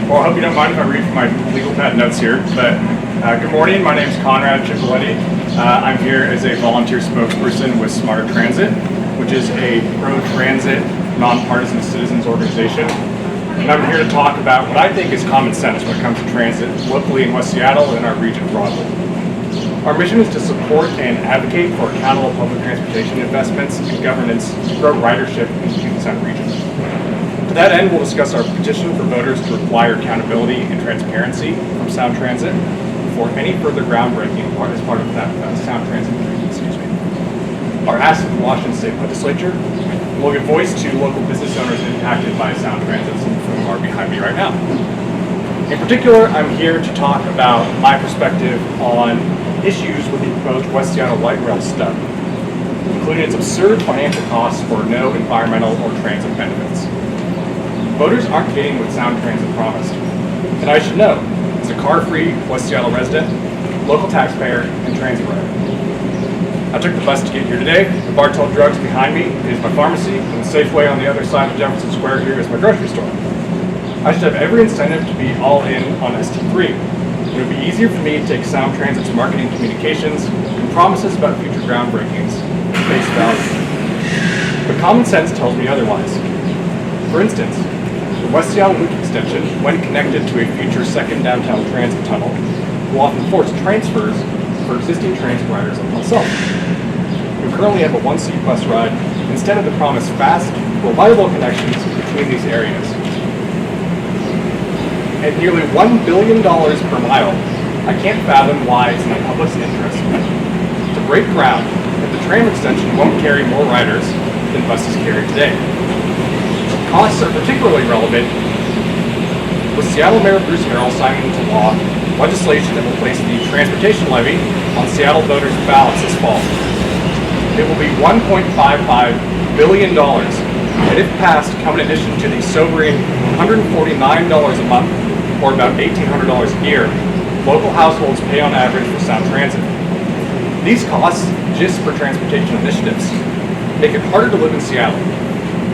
Well, I hope you don't mind if I read from my legal pad notes here, but good morning. My name is Conrad Cipoletti. I'm here as a volunteer spokesperson with Smarter Transit, which is a pro-transit, nonpartisan citizens organization. And I'm here to talk about what I think is common sense when it comes to transit locally in West Seattle and in our region broadly. Our mission is to support and advocate for accountable public transportation investments and governance to grow ridership in the Puget Sound region. To that end, we'll discuss our petition for voters to require accountability and transparency from Sound Transit before any further groundbreaking as part of that Sound Transit Our ask of the Washington State Legislature. We'll give voice to local business owners impacted by Sound Transit, some of whom are behind me right now. In particular, I'm here to talk about my perspective on issues with the proposed West Seattle light rail stub, including its absurd financial costs for no environmental or transit benefits. Voters aren't getting what Sound Transit promised, and I should know, as a car-free West Seattle resident, local taxpayer, and transit rider. I took the bus to get here today. The Bartell Drugs behind me is my pharmacy, and the Safeway on the other side of Jefferson Square here is my grocery store. I should have every incentive to be all in on ST3. It would be easier for me to take Sound Transit's marketing communications and promises about future groundbreakings at face value. But common sense tells me otherwise. For instance, the West Seattle Loop extension, when connected to a future second downtown transit tunnel, will often force transfers for existing transit riders like myself, who currently have a one-seat bus ride instead of the promised fast, reliable connections between these areas. At nearly $1 billion per mile, I can't fathom why it's in the public's interest to break ground if the tram extension won't carry more riders than buses carry today. Costs are particularly relevant with Seattle Mayor Bruce Harrell signing into law legislation that will place the transportation levy on Seattle voters' ballots this fall. It will be $1.55 billion, and if passed, come in addition to the sobering $149 a month, or about $1,800 a year, local households pay on average for Sound Transit. These costs, just for transportation initiatives, make it harder to live in Seattle,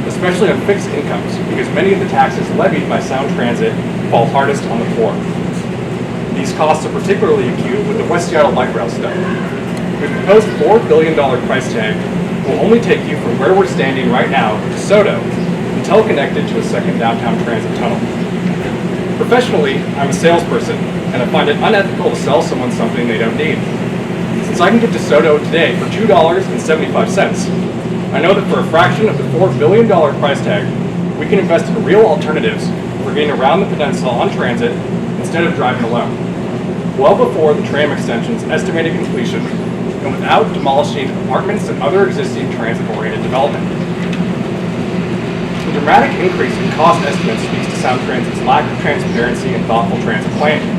especially on fixed incomes, because many of the taxes levied by Sound Transit fall hardest on the poor. These costs are particularly acute with the West Seattle light rail stub. The proposed $4 billion price tag will only take you from where we're standing right now to DeSoto until connected to a second downtown transit tunnel. Professionally, I'm a salesperson, and I find it unethical to sell someone something they don't need. Since I can get DeSoto today for $2.75, I know that for a fraction of the $4 billion price tag, we can invest in real alternatives for getting around the peninsula on transit instead of driving alone, well before the tram extension's estimated completion and without demolishing apartments and other existing transit-oriented development. The dramatic increase in cost estimates speaks to Sound Transit's lack of transparency and thoughtful transit planning.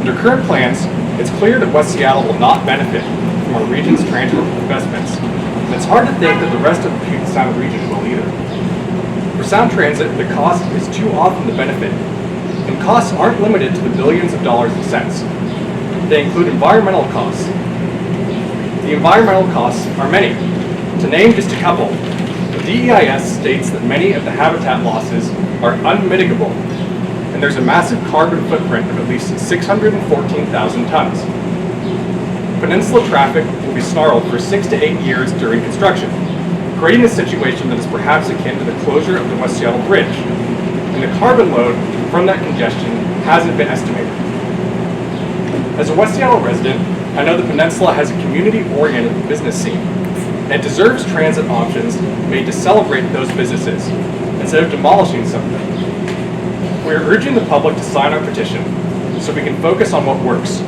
Under current plans, it's clear that West Seattle will not benefit from our region's transit investments. It's hard to think that the rest of the Puget Sound region will either. For Sound Transit, the cost is too often the benefit, and costs aren't limited to the billions of dollars and cents. They include environmental costs. The environmental costs are many. To name just a couple, the DEIS states that many of the habitat losses are unmitigable, and there's a massive carbon footprint of at least 614,000 tons. Peninsula traffic will be snarled for 6 to 8 years during construction, creating a situation that is perhaps akin to the closure of the West Seattle Bridge, and the carbon load from that congestion hasn't been estimated. As a West Seattle resident, I know the peninsula has a community-oriented business scene, and it deserves transit options made to celebrate those businesses, instead of demolishing some of them. We are urging the public to sign our petition so we can focus on what works.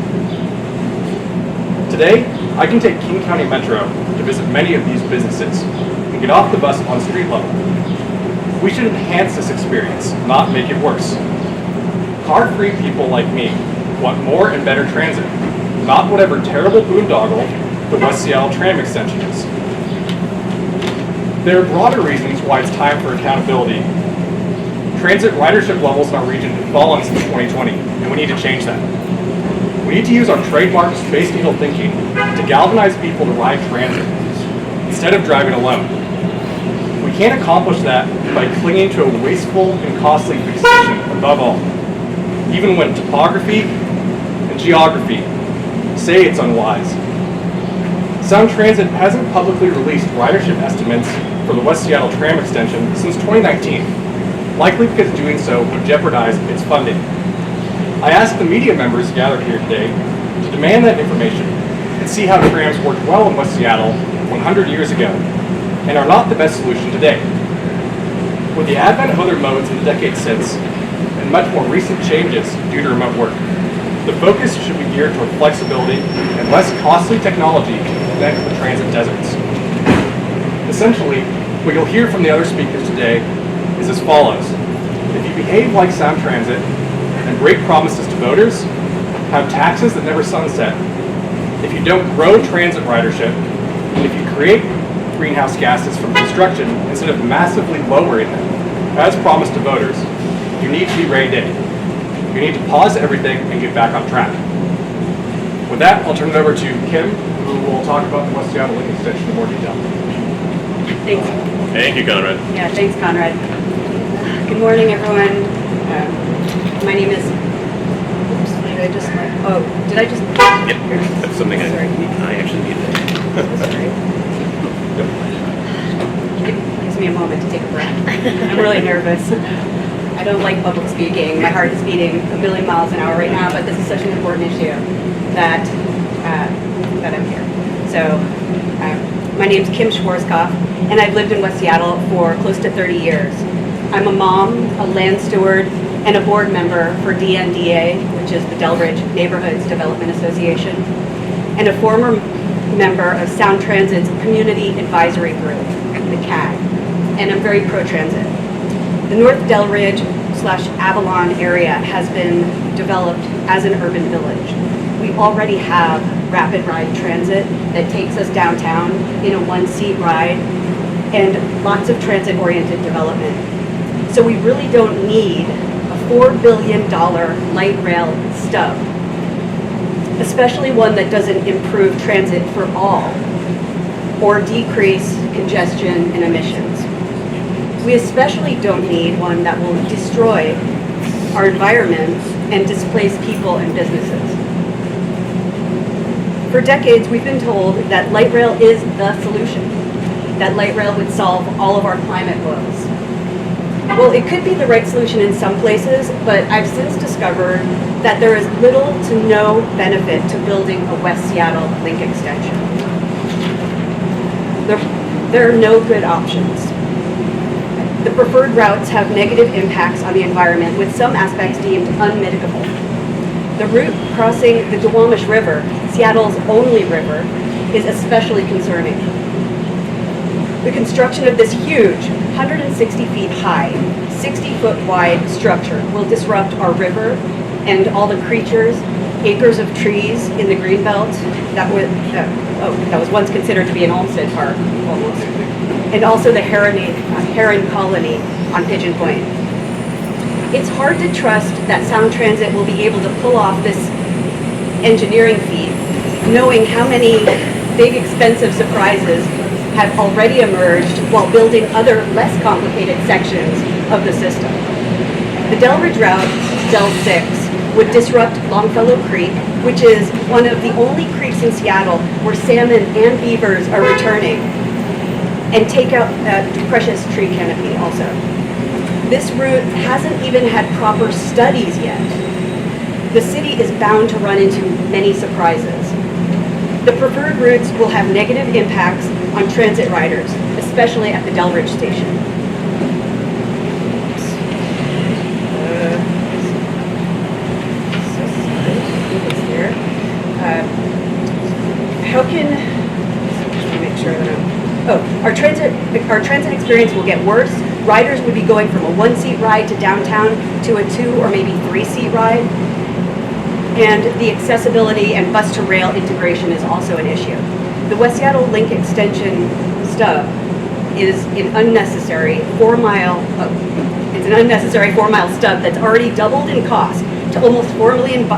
Today, I can take King County Metro to visit many of these businesses and get off the bus on street level. We should enhance this experience, not make it worse. Car-free people like me want more and better transit, not whatever terrible boondoggle the West Seattle tram extension is. There are broader reasons why it's time for accountability. Transit ridership levels in our region have fallen since 2020, and we need to change that. We need to use our trademark Space Needle thinking to galvanize people to ride transit instead of driving alone. We can't accomplish that by clinging to a wasteful and costly fixation above all. even when topography and geography say it's unwise. Sound Transit hasn't publicly released ridership estimates for the West Seattle tram extension since 2019, likely because doing so would jeopardize its funding. I asked the media members gathered here today to demand that information and see how trams worked well in West Seattle 100 years ago and are not the best solution today. With the advent of other modes in the decades since, and much more recent changes due to remote work, the focus should be geared toward flexibility and less costly technology than the transit deserts. Essentially, what you'll hear from the other speakers today is as follows. If you behave like Sound Transit and break promises to voters, have taxes that never sunset, if you don't grow transit ridership, and if you create greenhouse gases from construction instead of massively lowering them, as promised to voters, you need to be reined in. You need to pause everything and get back on track. With that, I'll turn it over to Kim, who will talk about the West Seattle Link Extension in more detail. Thanks. Thank you, Conrad. Yeah, thanks, Conrad. Good morning, everyone. My name is. Oops, did I just? Did I just? Yep, that's something I actually need to. Sorry. It gives me a moment to take a breath. I'm really nervous. I don't like public speaking. My heart is beating a billion miles an hour right now, but this is such an important issue that I'm here. So, my name's Kim Schwarzkopf, and I've lived in West Seattle for close to 30 years. I'm a mom, a land steward, and a board member for DNDA, which is the Delridge Neighborhoods Development Association, and a former member of Sound Transit's Community Advisory Group, the CAG, and I'm very pro-transit. The North Delridge/Avalon area has been developed as an urban village. We already have rapid ride transit that takes us downtown in a one-seat ride and lots of transit-oriented development. So we really don't need a $4 billion light rail stub, especially one that doesn't improve transit for all or decrease congestion and emissions. We especially don't need one that will destroy our environment and displace people and businesses. For decades, we've been told that light rail is the solution, that light rail would solve all of our climate woes. Well, it could be the right solution in some places, but I've since discovered that there is little to no benefit to building a West Seattle link extension. There are no good options. The preferred routes have negative impacts on the environment, with some aspects deemed unmitigable. The route crossing the Duwamish River, Seattle's only river, is especially concerning. The construction of this huge, 160 feet high, 60-foot wide structure will disrupt our river and all the creatures, acres of trees in the greenbelt that was once considered to be an Olmsted Park, almost, and also the heron colony on Pigeon Point. It's hard to trust that Sound Transit will be able to pull off this engineering feat, knowing how many big, expensive surprises have already emerged while building other less complicated sections of the system. The Delridge route, Del 6, would disrupt Longfellow Creek, which is one of the only creeks in Seattle where salmon and beavers are returning, and take out precious tree canopy also. This route hasn't even had proper studies yet. The city is bound to run into many surprises. The preferred routes will have negative impacts on transit riders, especially at the Delridge station. How can, just to make sure that our transit experience will get worse. Riders would be going from a one-seat ride to downtown to a two or maybe three-seat ride. And the accessibility and bus-to-rail integration is also an issue. The West Seattle Link Extension stub is an unnecessary 4-mile stub that's already doubled in cost to almost $4 billion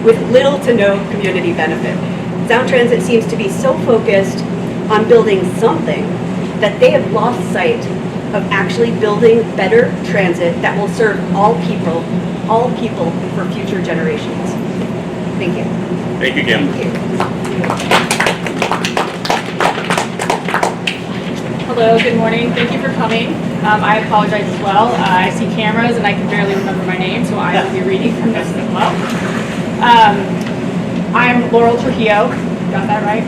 with little to no community benefit. Sound Transit seems to be so focused on building something that they have lost sight of actually building better transit that will serve all people for future generations. Thank you. Thank you, Kim. Thank you. Hello, good morning. Thank you for coming. I apologize as well. I see cameras and I can barely remember my name, so I will be reading from this as well. I'm Laurel Trujillo. Got that right?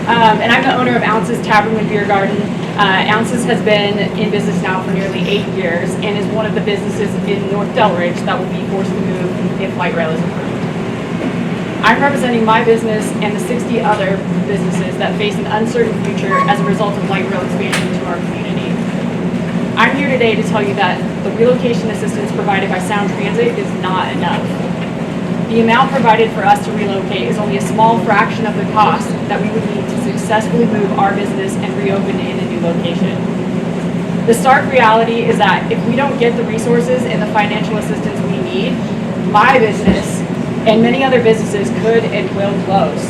And I'm the owner of Ounces Tavern and Beer Garden. Ounces has been in business now for nearly 8 years and is one of the businesses in North Delridge that will be forced to move if light rail is approved. I'm representing my business and the 60 other businesses that face an uncertain future as a result of light rail expansion to our community. I'm here today to tell you that the relocation assistance provided by Sound Transit is not enough. The amount provided for us to relocate is only a small fraction of the cost that we would need to successfully move our business and reopen in a new location. The stark reality is that if we don't get the resources and the financial assistance we need, my business and many other businesses could and will close.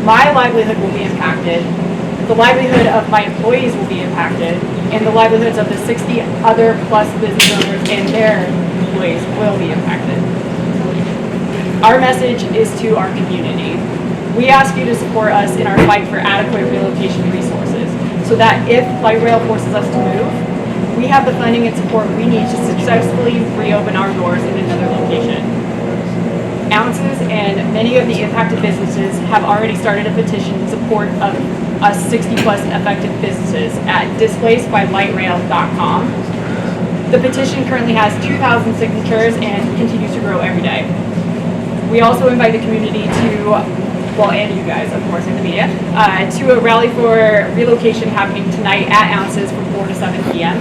My livelihood will be impacted, the livelihood of my employees will be impacted, and the livelihoods of the 60 other plus business owners and their employees will be impacted. Our message is to our community. We ask you to support us in our fight for adequate relocation resources so that if light rail forces us to move, we have the funding and support we need to successfully reopen our doors in another location. Ounces and many of the impacted businesses have already started a petition in support of us 60 plus affected businesses at displacedbylightrail.com. The petition currently has 2,000 signatures and continues to grow every day. We also invite the community to, well, and you guys, of course, in the media, to a rally for relocation happening tonight at Ounces from 4 to 7 p.m.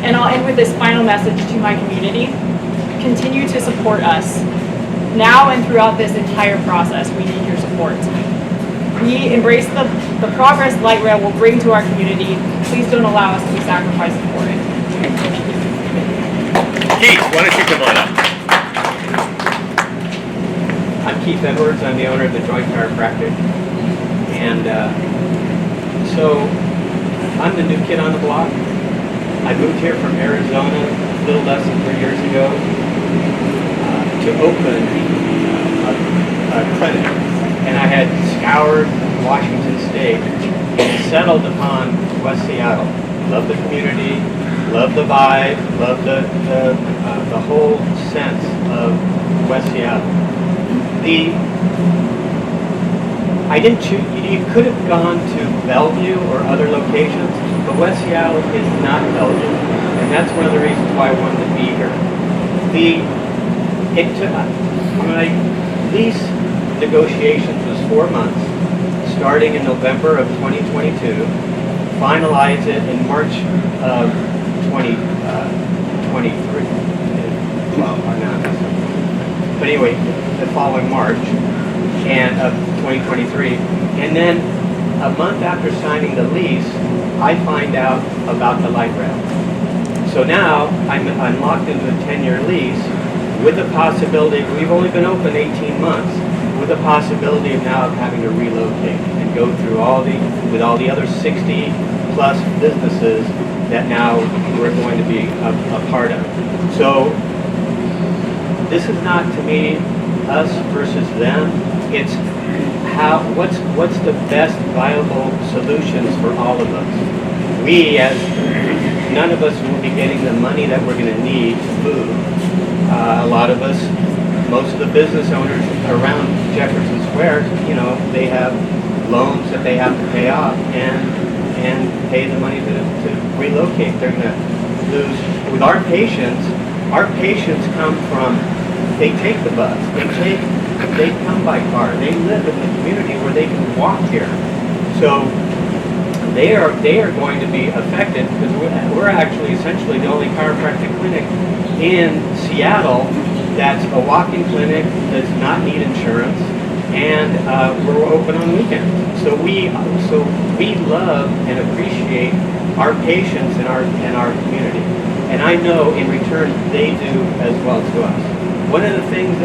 And I'll end with this final message to my community. Continue to support us. Now and throughout this entire process, we need your support. We embrace the progress light rail will bring to our community. Please don't allow us to be sacrificed for it. Keith, why don't you come on up? I'm Keith Edwards. I'm the owner of the Joint Chiropractic. And so I'm the new kid on the block. I moved here from Arizona a little less than 3 years ago to open a clinic. And I had scoured Washington State and settled upon West Seattle. Love the community, love the vibe, love the whole sense of West Seattle. I didn't choose, you could have gone to Bellevue or other locations, but West Seattle is not Bellevue. And that's one of the reasons why I wanted to be here. My lease negotiations was 4 months, starting in November of 2022, finalized it in March of 2023. But anyway, the following March and of 2023, and then a month after signing the lease, I find out about the light rail. So now I'm locked into a 10-year lease with the possibility. We've only been open 18 months, with the possibility of now having to relocate and go through with all the other 60 plus businesses that now we're going to be a part of. So this is not, to me, us versus them. It's what's the best viable solutions for all of us. None of us will be getting the money that we're going to need to move. A lot of us, most of the business owners around Jefferson Square, they have loans that they have to pay off and pay the money to relocate. They're going to lose. With our patients come from, they take the bus, they come by car, they live in the community where they can walk here. So they are going to be affected because we're actually essentially the only chiropractic clinic in Seattle that's a walk-in clinic, does not need insurance, and we're open on weekends. So we love and appreciate our patients and our community, and I know in return they do as well to us. One of the things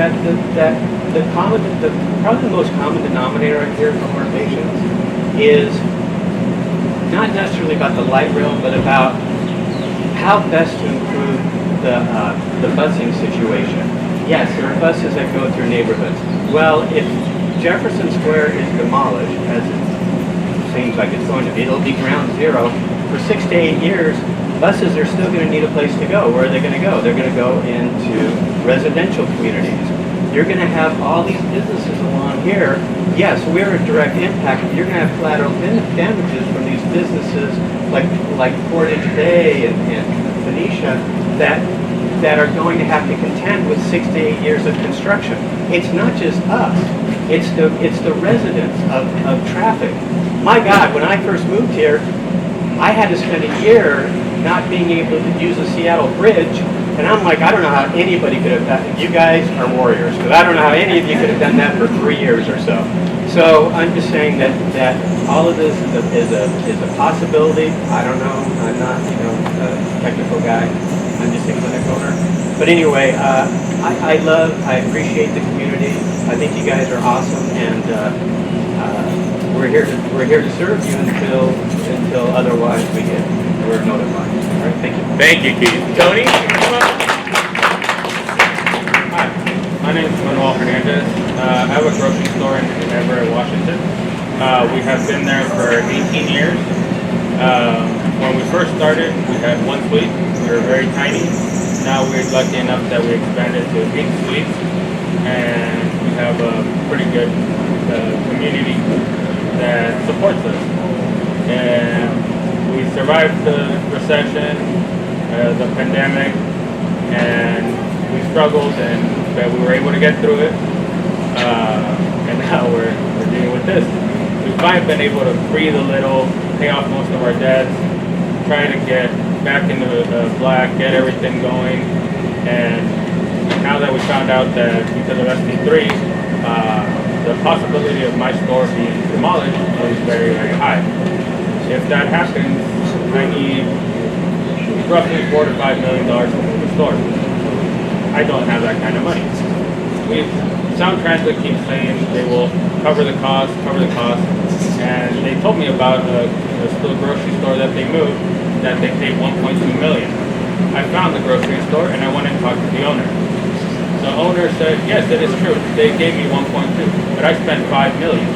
probably the most common denominator I hear from our patients is not necessarily about the light rail, but about how best to improve the busing situation. Yes, there are buses that go through neighborhoods. Well, if Jefferson Square is demolished, as it seems like it's going to be, it'll be ground zero. For 6 to 8 years, buses are still going to need a place to go. Where are they going to go? They're going to go into residential communities. You're going to have all these businesses along here. Yes, we're a direct impact, but you're going to have collateral damages from these businesses like Portage Bay and Phoenicia that are going to have to contend with 6 to 8 years of construction. It's not just us. It's the residents of traffic. My God, when I first moved here, I had to spend a year not being able to use the Seattle Bridge, and I'm like, I don't know how anybody could have done it. You guys are warriors, because I don't know how any of you could have done that for 3 years or so. So I'm just saying that all of this is a possibility. I don't know. I'm not a technical guy. I'm just a clinic owner. But anyway, I appreciate the community. I think you guys are awesome, and we're here to serve you until otherwise we're notified. All right, thank you. Thank you, Keith. Tony, come on. Hi, my name is Manuel Hernandez. I have a grocery store in Everett, Washington. We have been there for 18 years. When we first started, we had 1 suite. We were very tiny. Now we're lucky enough that we expanded to 8 suites, and we have a pretty good community that supports us. And we survived the recession, the pandemic, and we struggled, but we were able to get through it. And now we're dealing with this. We've finally been able to breathe a little, pay off most of our debts, try to get back into the black, get everything going. And now that we found out that because of SB3, the possibility of my store being demolished is very, very high. If that happens, I need roughly $4 to $5 million to move the store. I don't have that kind of money. Sound Transit keeps saying they will cover the cost, and they told me about a grocery store that they moved that they paid $1.2 million. I found the grocery store and I went and talked to the owner. The owner said, yes, it is true. They gave me 1.2, but I spent $5 million.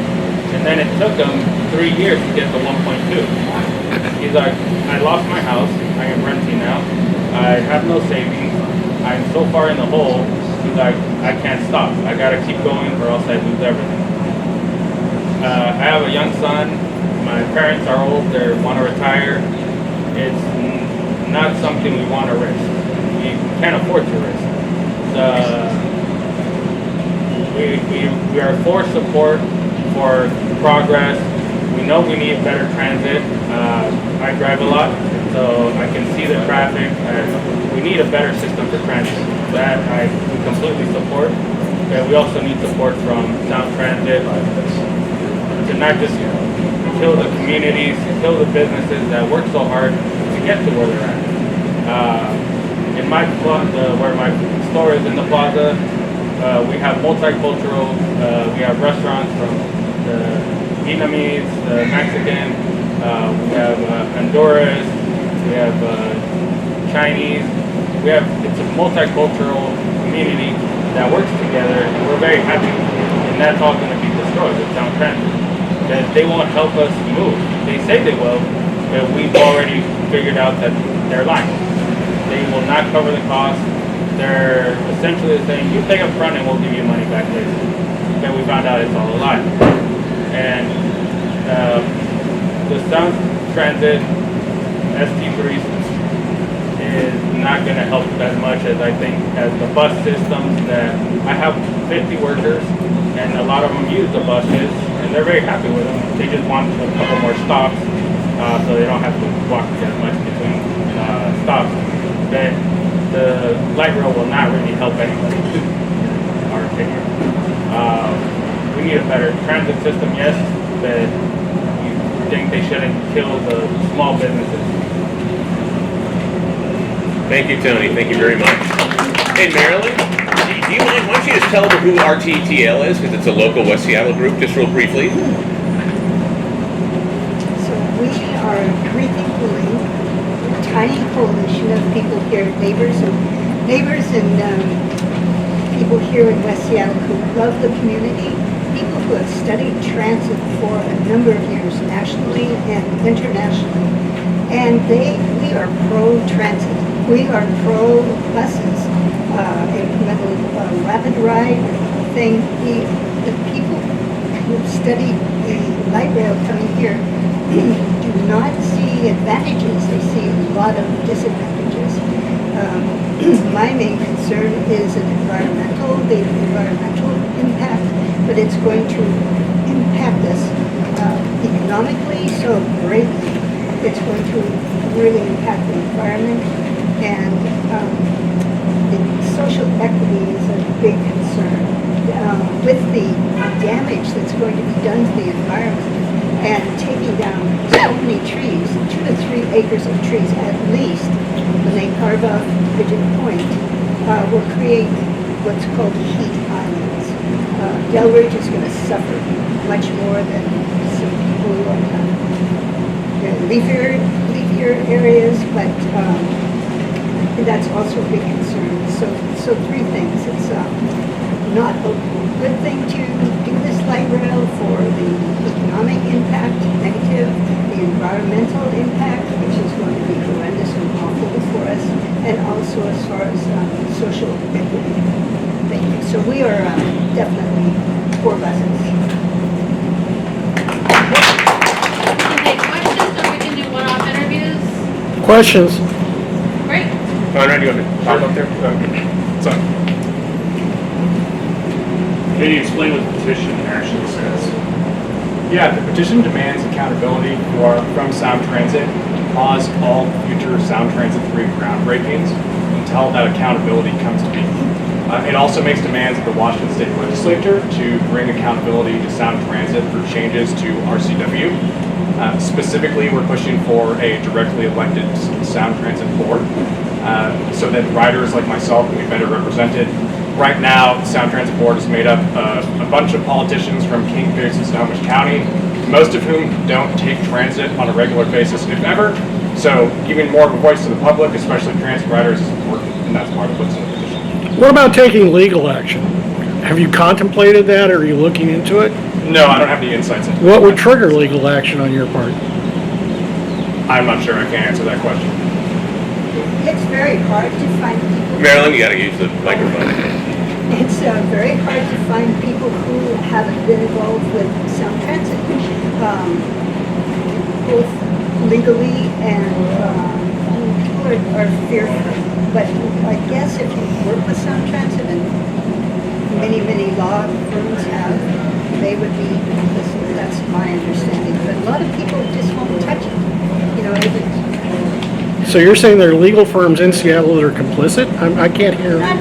And then it took them 3 years to get the 1.2. He's like, I lost my house. I am renting now. I have no savings. I'm so far in the hole. He's like, I can't stop. I gotta keep going or else I lose everything. I have a young son. My parents are old. They want to retire. It's not something we want to risk. We can't afford to risk. We are for support, for progress. We know we need better transit. I drive a lot, so I can see the traffic. We need a better system for transit. That I completely support. But we also need support from Sound Transit to not just kill the communities, kill the businesses that work so hard to get to where they're at. In my plaza, where my store is in the plaza, we have multicultural. We have restaurants from the Vietnamese, the Mexican. We have Honduras. We have Chinese. It's a multicultural community that works together, and we're very happy. And that's all going to be destroyed with Sound Transit. That they won't help us move. They say they will, but we've already figured out that they're lying. They will not cover the cost. They're essentially saying, you pay up front and we'll give you money back later. Then we found out it's all a lie. And the Sound Transit ST3 is not going to help as much as I think as the bus systems that I have 50 workers and a lot of them use the buses and they're very happy with them. They just want a couple more stops so they don't have to walk as much between stops. But the light rail will not really help anybody, in our opinion. We need a better transit system, yes, but we think they shouldn't kill the small businesses. Thank you, Tony. Thank you very much. Hey, Marilyn, do you mind? Why don't you just tell them who RTTL is, because it's a local West Seattle group, just real briefly. So We are a rethinking, tiny coalition of people here, neighbors and people here in West Seattle who love the community, people who have studied transit for a number of years nationally and internationally. And we are pro-transit. We are pro-buses, implemental rapid ride thing. The people who studied the light rail coming here do not see advantages. They see a lot of disadvantages. My main concern is the environmental impact, but it's going to impact us economically so greatly. It's going to really impact the environment, and the social equity is a big concern. With the damage that's going to be done to the environment and taking down so many trees, 2 to 3 acres of trees at least, when they carve out Pigeon Point, will create what's called heat islands. Delridge is going to suffer much more than some people who are leafier areas, but that's also a big concern. So 3 things. It's not a good thing to do this light rail for the economic impact, negative, the environmental impact, which is going to be horrendous and awful for us, and also as far as social equity. Thank you. So we are definitely for buses. We can take questions or we can do one-off interviews. Questions? Great. Conrad, you want to talk up there? So, Can you explain what the petition actually says? yeah, the petition demands accountability from Sound Transit to pause all future Sound Transit 3 groundbreakings until that accountability comes to be. It also makes demands of the Washington State Legislature to bring accountability to Sound Transit for changes to RCW. Specifically, we're pushing for a directly elected Sound Transit board so that riders like myself can be better represented. Right now, the Sound Transit Board is made up of a bunch of politicians from Kingfisher and Snohomish County, most of whom don't take transit on a regular basis, if ever. So giving more of a voice to the public, especially transit riders, is important, and that's part of what's in the petition. What about taking legal action? Have you contemplated that, or are you looking into it? No, I don't have any insights into What it. would trigger legal action on your part? I'm not sure. I can't answer that question. It's very hard to find people. Marilyn, you gotta use the microphone. It's very hard to find people who haven't been involved with Sound Transit, both legally and people are fearful. But I guess if you work with Sound Transit, and many law firms have, they would be complicit. That's my understanding. But a lot of people just won't touch it. You know, if it's So you're saying there are legal firms in Seattle that are complicit? I can't hear. not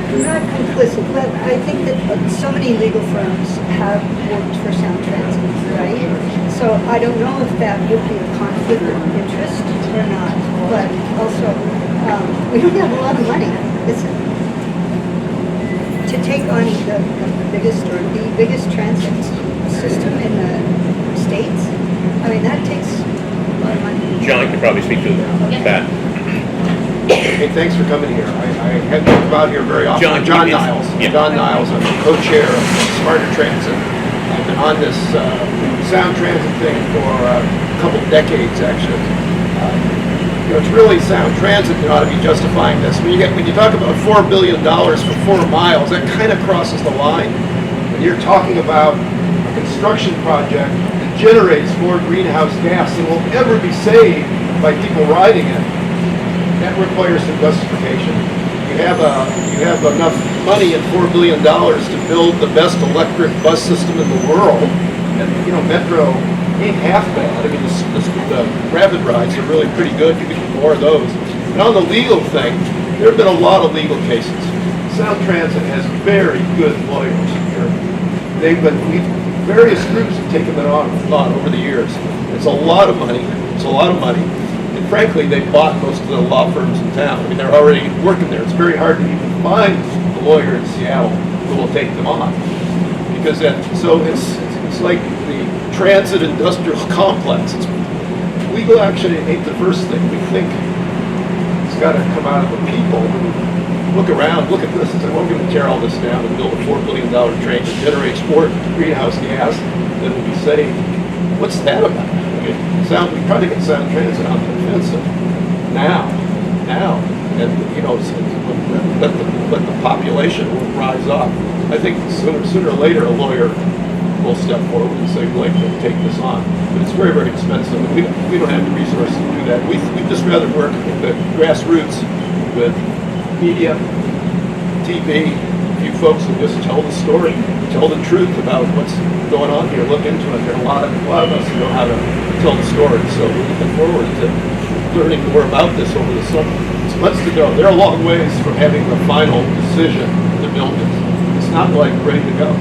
complicit, but I think that so many legal firms have worked for Sound Transit, right? So I don't know if that would be a conflict of interest or not, but also, we don't have a lot of money. To take on the biggest transit system in the states, I mean, that takes a lot of money. John could probably speak to that. Hey, thanks for coming here. I haven't come out here very often. John, Niles. yeah. John Niles. I'm the co-chair of Smarter Transit. I've been on this Sound Transit thing for a couple decades, actually. It's really Sound Transit that ought to be justifying this. When you talk about $4 billion for 4 miles, that kind of crosses the line. When you're talking about a construction project that generates more greenhouse gas than will ever be saved by people riding it, that requires some justification. You have enough money and $4 billion to build the best electric bus system in the world, and Metro ain't half bad. I mean, the rapid rides are really pretty good. You can do more of those. And on the legal thing, there have been a lot of legal cases. Sound Transit has very good lawyers here. Various groups have taken them on over the years. It's a lot of money. And frankly, they bought most of the law firms in town. I mean, they're already working there. It's very hard to even find a lawyer in Seattle who will take them on. Because it's like the transit industrial complex. legal action ain't the first thing. We think it's got to come out of the people who look around, look at this and say, well, we're going to tear all this down and build a $4 billion train that generates more greenhouse gas than will be saved. What's that about? I mean, we try to get Sound Transit on the offensive now, and let the population will rise up. I think sooner or later a lawyer will step forward and say, we'd like to take this on. But it's very, very expensive. And we don't have the resources to do that. We'd just rather work with the grassroots, with media, TV, a few folks who just tell the story, tell the truth about what's going on here. Look into it. There are a lot of us who know how to tell the story. So we're looking forward to learning more about this over the summer. It's months to go. They're a long ways from having the final decision to build it. It's not like ready to go.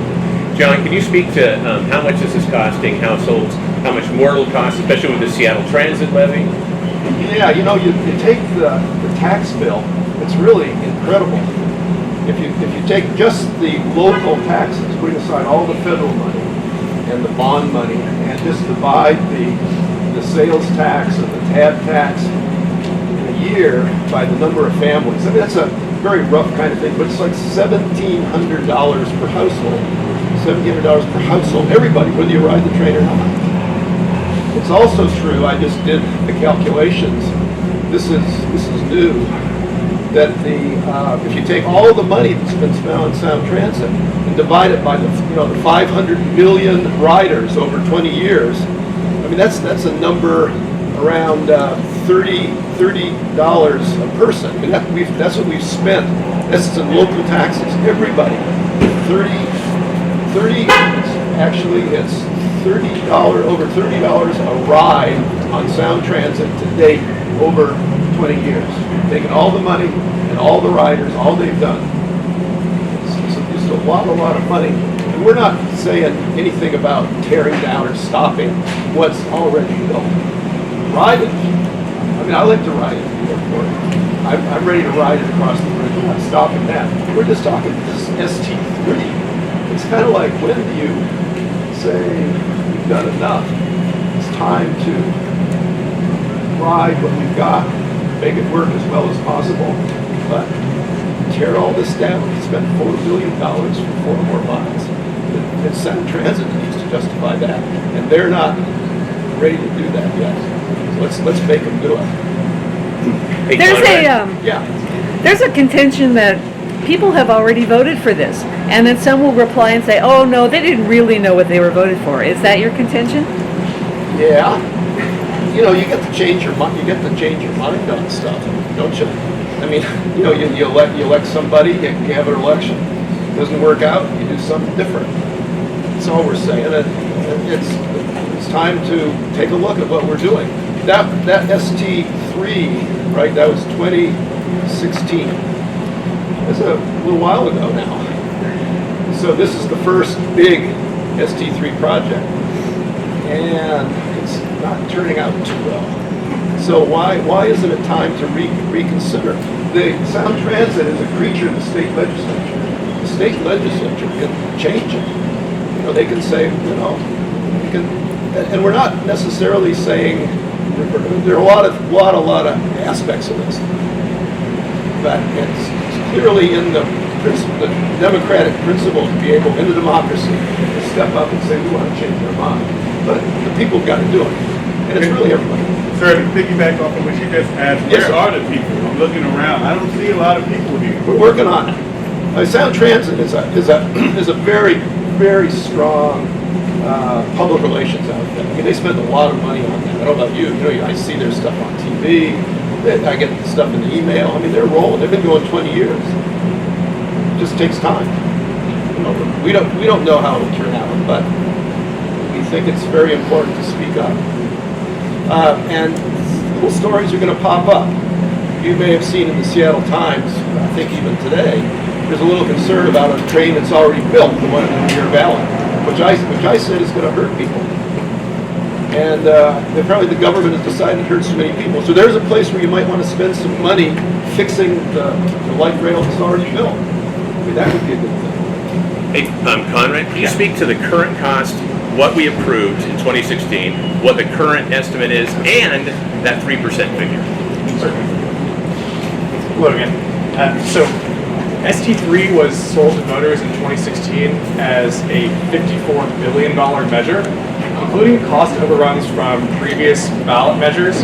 John, can you speak to how much this is costing households, how much more it'll cost, especially with the Seattle Transit levy? Yeah, you take the tax bill, it's really incredible. If you take just the local taxes, putting aside all the federal money and the bond money, and just divide the sales tax and the tab tax in a year by the number of families, I mean, that's a very rough kind of thing, but it's like $1,700 per household. $1,700 per household, everybody, whether you ride the train or not. It's also true, I just did the calculations, this is new, that if you take all the money that's been spent on Sound Transit and divide it by the 500 million riders over 20 years, I mean, that's a number around $30 a person. I mean, that's what we've spent. That's in local taxes, everybody. It's over $30 a ride on Sound Transit to date over 20 years. Taking all the money and all the riders, all they've done. It's a lot of money. And we're not saying anything about tearing down or stopping what's already built. Riding. I mean, I like to ride at the airport. I'm ready to ride it across the bridge. I'm not stopping that. We're just talking this ST3. It's kind of like, when do you say we've done enough? It's time to ride what we've got, make it work as well as possible, but tear all this down and spend $4 billion for 4 more miles. And Sound Transit needs to justify that, and they're not ready to do that yet. So let's make them do it. Hey, There's a contention that people have already voted for this, and then some will reply and say, oh no, they didn't really know what they were voted for. Is that your contention? Yeah. You get to change your mind. You get to change your mind on stuff, don't you? I mean, you elect somebody, you have an election. It doesn't work out, you do something different. That's all we're saying. It's time to take a look at what we're doing. That ST3, right? That was 2016. That's a little while ago now. So this is the first big ST3 project, and it's not turning out too well. So why isn't it time to reconsider? The Sound Transit is a creature of the state legislature. The state legislature can change it. They can say, and we're not necessarily saying there are a lot of aspects of this, but it's clearly in the democratic principle to be able, in the democracy, to step up and say we want to change our mind. But the people have got to do it, and it's really everybody. Sir, to piggyback off of what you just asked, Yes, where are the people? I'm looking around. I don't see a lot of people here. We're working on it. Sound Transit is a very, very strong public relations outfit. I mean, they spend a lot of money on that. I don't know about you. I see their stuff on TV. I get the stuff in the email. I mean, they're rolling. They've been going 20 years. It just takes time. We don't know how it'll turn out, but we think it's very important to speak up. And little stories are going to pop up. You may have seen in the Seattle Times, I think even today, there's a little concern about a train that's already built, the one in the Deer Valley, which I said is going to hurt people. And apparently the government has decided it hurts too many people. So there's a place where you might want to spend some money fixing the light rail that's already built. I mean, that would be a good thing. Hey, Conrad, can you speak to the current cost what we approved in 2016, what the current estimate is, and that 3% figure? Logan. So ST3 was sold to voters in 2016 as a $54 billion measure, including cost overruns from previous ballot measures.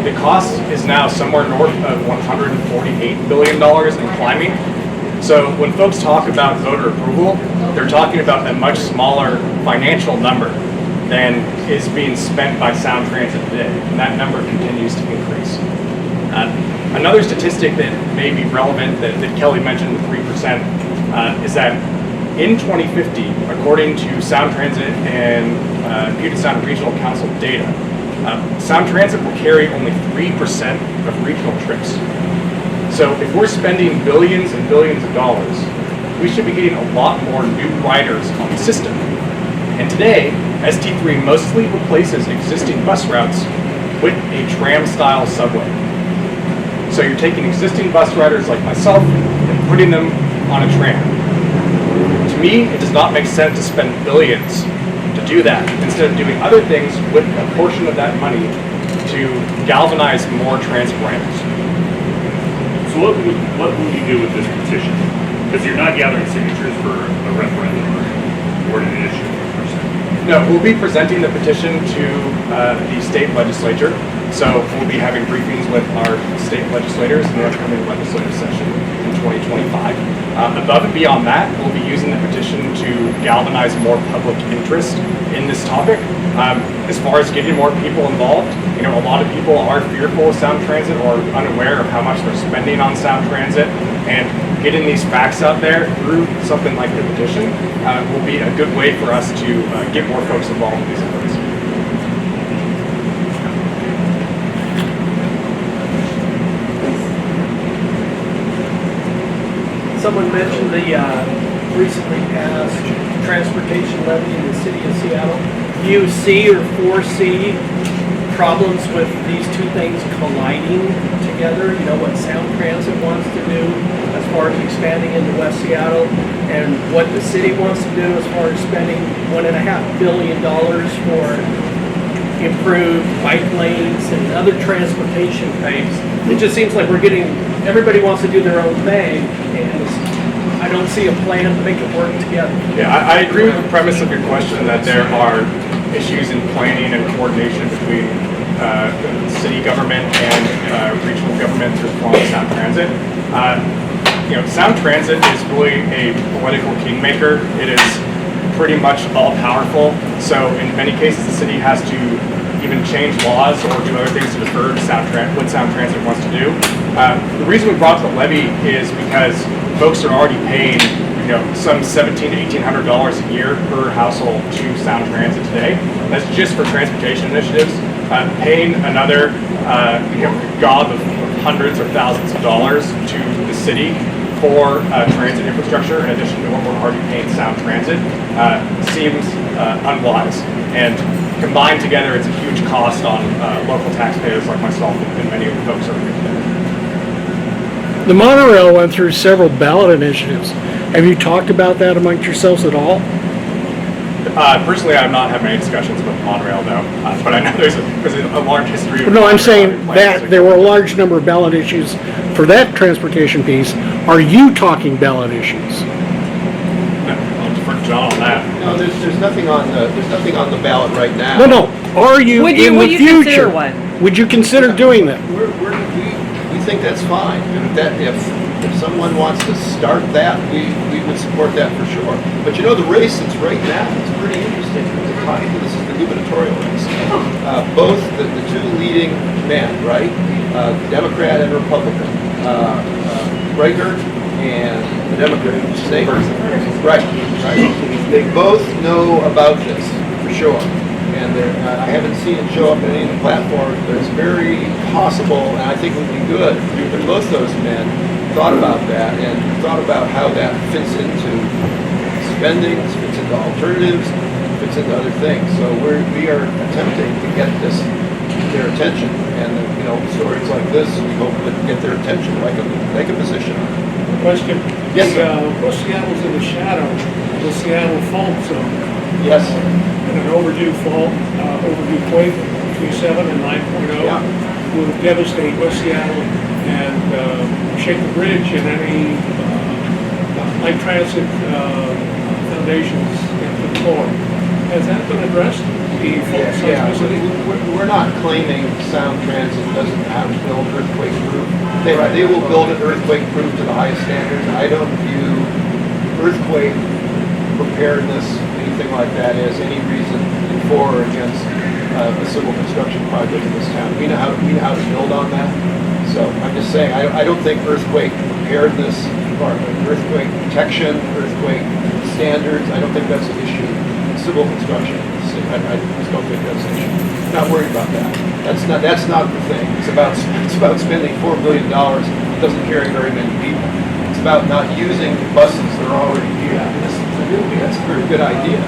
The cost is now somewhere north of $148 billion and climbing. So when folks talk about voter approval, they're talking about a much smaller financial number than is being spent by Sound Transit today, and that number continues to increase. Another statistic that may be relevant that Kelly mentioned, the 3%, is that in 2050, according to Sound Transit and Puget Sound Regional Council data, Sound Transit will carry only 3% of regional trips. So if we're spending billions and billions of dollars, we should be getting a lot more new riders on the system. And today, ST3 mostly replaces existing bus routes with a tram-style subway. So you're taking existing bus riders like myself and putting them on a tram. To me, it does not make sense to spend billions to do that instead of doing other things with a portion of that money to galvanize more transit riders. So what will you do with this petition? Because you're not gathering signatures for a referendum or an issue, per se. No, we'll be presenting the petition to the state legislature. So we'll be having briefings with our state legislators in the upcoming legislative session in 2025. Above and beyond that, we'll be using the petition to galvanize more public interest in this topic. As far as getting more people involved, you know, a lot of people are fearful of Sound Transit or unaware of how much they're spending on Sound Transit, and getting these facts out there through something like the petition will be a good way for us to get more folks involved in these efforts. Someone mentioned the recently passed transportation levy in the city of Seattle. Do you see or foresee problems with these two things colliding together? You know, what Sound Transit wants to do as far as expanding into West Seattle and what the city wants to do as far as spending $1.5 billion for improved bike lanes and other transportation things. It just seems like everybody wants to do their own thing, and I don't see a plan to make it work together. Yeah, I agree with the premise of your question that there are issues in planning and coordination between the city government and regional government through the form of Sound Transit. You know, Sound Transit is really a political kingmaker. It is pretty much all powerful. So in many cases, the city has to even change laws or do other things to defer to what Sound Transit wants to do. The reason we brought the levy is because folks are already paying, you know, some $1,700 to $1,800 a year per household to Sound Transit today. That's just for transportation initiatives. Paying another gob of hundreds or thousands of dollars to the city for transit infrastructure, in addition to what we're already paying Sound Transit, seems unwise. And combined together, it's a huge cost on local taxpayers like myself and many of the folks over here today. The monorail went through several ballot initiatives. Have you talked about that amongst yourselves at all? Personally, I've not had many discussions about the monorail, though. But I know there's a large history of... No, I'm saying that there were a large number of ballot issues for that transportation piece. Are you talking ballot issues? I'll defer to John on that. No, there's nothing on the ballot right now. No. Are you Would in you the future? consider one? Would you consider doing that? We think that's fine. And that if someone wants to start that, we would support that for sure. But you know, the race that's right now, it's pretty interesting. This is the gubernatorial race. Both the two leading men, right? Democrat and Republican. Riker and the Democrat, what's his name? Right. They both know about this, for sure. And I haven't seen it show up in any of the platforms, but it's very possible, and I think it would be good if both those men thought about that and thought about how that fits into spending, fits into alternatives, fits into other things. So we are attempting to get their attention, and you know, stories like this, we hope would get their attention, like a position on it. Question. Yes, sir. West Seattle's in the shadow of the Seattle Fault Zone. Yes. And an overdue quake between 7 and 9.0 Yeah. will devastate West Seattle and shake the bridge and any light transit foundations into the floor. Has that been addressed? The fault Yeah, seismicity? we're not claiming Sound Transit doesn't have to build earthquake proof. They will build it earthquake proof to the highest standards. I don't view earthquake preparedness, anything like that, as any reason for or against a civil construction project in this town. We know how to build on that. So I'm just saying, I don't think earthquake preparedness or earthquake protection, earthquake standards, I don't think that's an issue. Civil construction, I just don't think that's an issue. Not worried about that. That's not the thing. It's about spending $4 billion. It doesn't carry very many people. It's about not using the buses that are already here. That's a very good idea.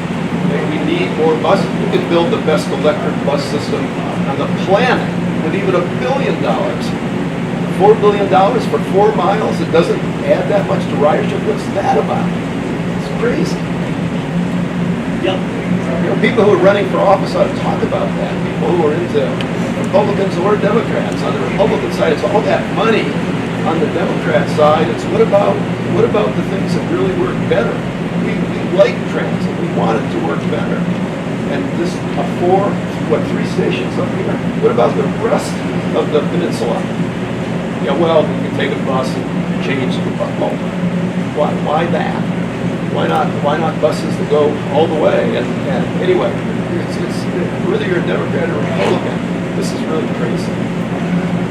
We need more buses. We could build the best electric bus system on the planet with even $1 billion. $4 billion for 4 miles. It doesn't add that much to ridership. What's that about? It's crazy. Yep. You know, people who are running for office ought to talk about that. People who are into Republicans or Democrats. On the Republican side, it's all that money. On the Democrat side, it's what about the things that really work better? We like transit. We want it to work better. And this a 3 stations up here. What about the rest of the peninsula? Yeah, well, we can take a bus and change the bus. Why that? Why not buses that go all the way? And anyway, it's whether you're a Democrat or Republican, this is really crazy.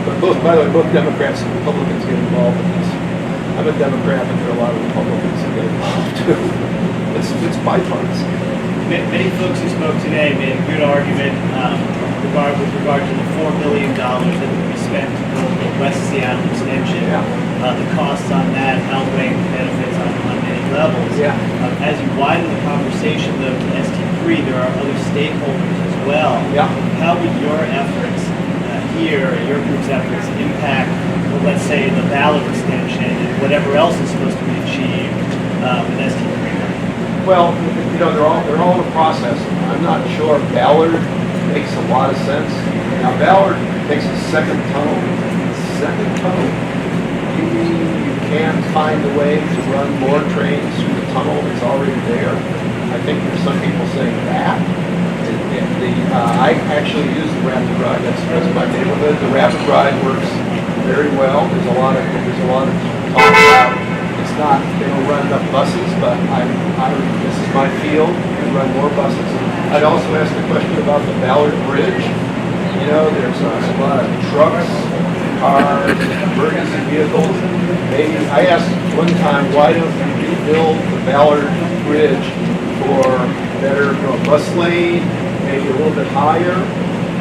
But by the way, both Democrats and Republicans get involved in this. I'm a Democrat, but there are a lot of Republicans that get involved too. It's bipartisan. Many folks who spoke today made a good argument with regard to the $4 billion that would be spent to build the West Seattle extension. Yeah. The costs on that outweighing the benefits on many levels. Yeah. As you widen the conversation, though, to ST3, there are other stakeholders as well. Yeah. How would your efforts here, your group's efforts, impact, well, let's say, the Ballard extension and whatever else is supposed to be achieved with ST3? Well, you know, they're all in a process. I'm not sure Ballard makes a lot of sense. Now, Ballard takes a second tunnel. You mean you can't find a way to run more trains through the tunnel that's already there? I think there's some people saying that. I actually use the rapid ride. That's my neighborhood. The rapid ride works very well. There's a lot of talk about. It's not, they don't run enough buses, but this is my field. We run more buses. I'd also ask the question about the Ballard Bridge. You know, there's a lot of trucks, cars, emergency vehicles. Maybe I asked one time, why don't you rebuild the Ballard Bridge for better, bus lane, maybe a little bit higher?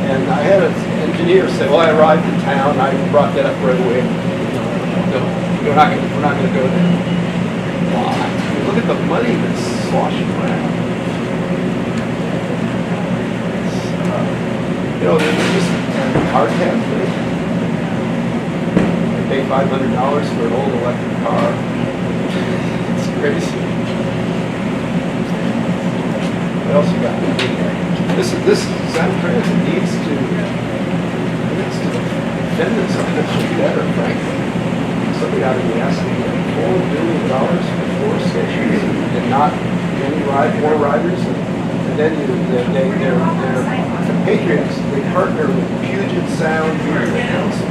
And I had an engineer say, well, I arrived in town, I brought that up right away. No, we're not going to go there. Why? Look at the money that's sloshing around. There's just car tab thing. They pay $500 for an old electric car. It's crazy. What else you got? This Sound Transit needs to defend itself better, frankly. Somebody ought to be asking $4 billion for 4 stations and not more riders. And then the Patriots, they partner with Puget Sound Area Council,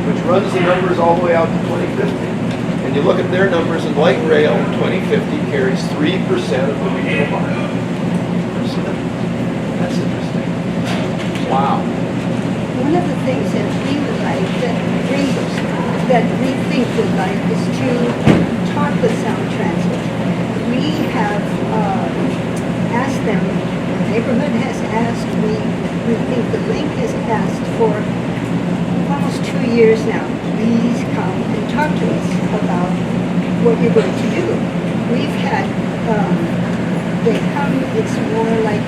which runs the numbers all the way out to 2050. And you look at their numbers, and light rail in 2050 carries 3% of the regional market. 3%. That's interesting. Wow. One of the things that we would like, that we think would like, is to talk with Sound Transit. We have asked them, the neighborhood has asked, we think the link has asked for almost 2 years now. Please come and talk to us about what you're going to do. We've had, they come, it's more like,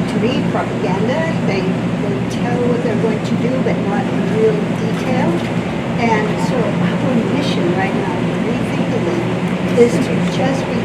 to me, propaganda. They tell what they're going to do, but not in real detail. And so our mission right now, rethinking it, is to just be